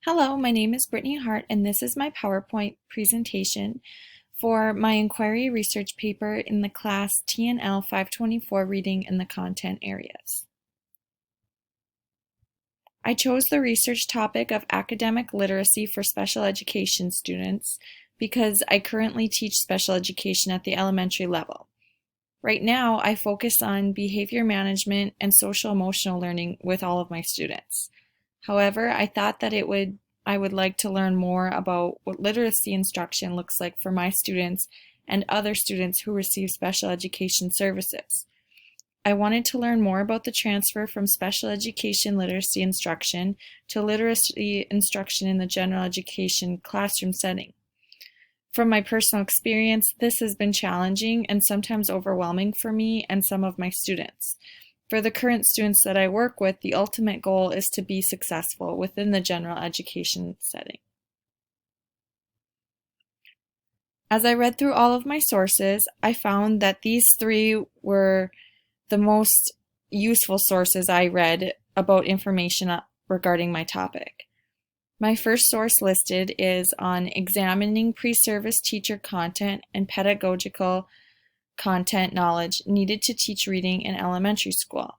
Hello, my name is Brittany Hart, and this is my PowerPoint presentation for my inquiry research paper in the class TNL 524 Reading in the Content Areas. I chose the research topic of academic literacy for special education students because I currently teach special education at the elementary level. Right now, I focus on behavior management and social emotional learning with all of my students. However, I thought that I would like to learn more about what literacy instruction looks like for my students and other students who receive special education services. I wanted to learn more about the transfer from special education literacy instruction to literacy instruction in the general education classroom setting. From my personal experience, this has been challenging and sometimes overwhelming for me and some of my students. For the current students that I work with, the ultimate goal is to be successful within the general education setting. As I read through all of my sources, I found that these three were the most useful sources I read about information regarding my topic. My first source listed is on examining pre-service teacher content and pedagogical content knowledge needed to teach reading in elementary school.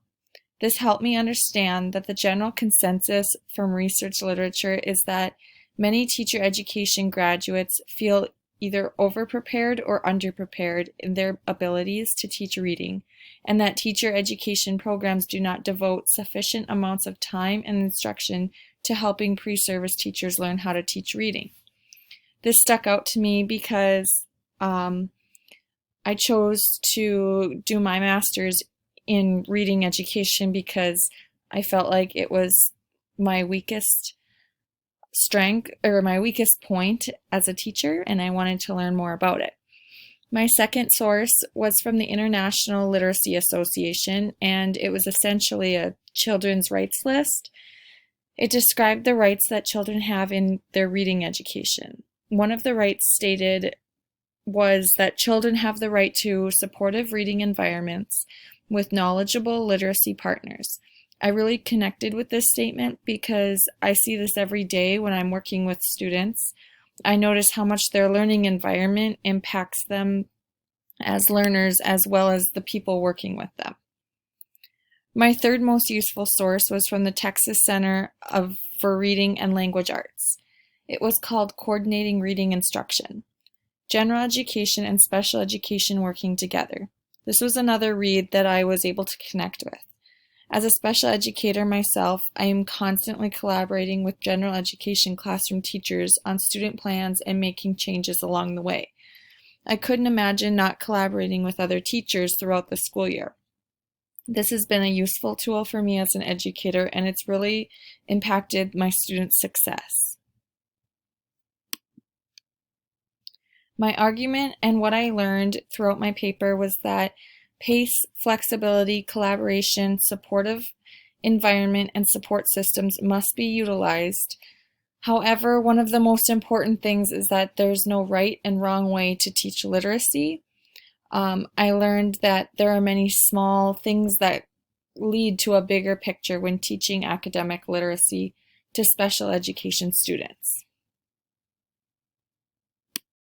This helped me understand that the general consensus from research literature is that many teacher education graduates feel either overprepared or underprepared in their abilities to teach reading, and that teacher education programs do not devote sufficient amounts of time and instruction to helping pre-service teachers learn how to teach reading. This stuck out to me because I chose to do my master's in reading education because I felt like it was my weakest strength or my weakest point as a teacher, and I wanted to learn more about it. My second source was from the International Literacy Association, and it was essentially a children's rights list. It described the rights that children have in their reading education. One of the rights stated was that children have the right to supportive reading environments with knowledgeable literacy partners. I really connected with this statement because I see this every day when I'm working with students. I notice how much their learning environment impacts them as learners as well as the people working with them. My third most useful source was from the Texas Center for Reading and Language Arts. It was called Coordinating Reading Instruction: General Education and Special Education Working Together. This was another read that I was able to connect with. As a special educator myself, I am constantly collaborating with general education classroom teachers on student plans and making changes along the way. I couldn't imagine not collaborating with other teachers throughout the school year. This has been a useful tool for me as an educator, and it's really impacted my students' success. My argument and what I learned throughout my paper was that pace, flexibility, collaboration, supportive environment, and support systems must be utilized. However, one of the most important things is that there's no right and wrong way to teach literacy. I learned that there are many small things that lead to a bigger picture when teaching academic literacy to special education students.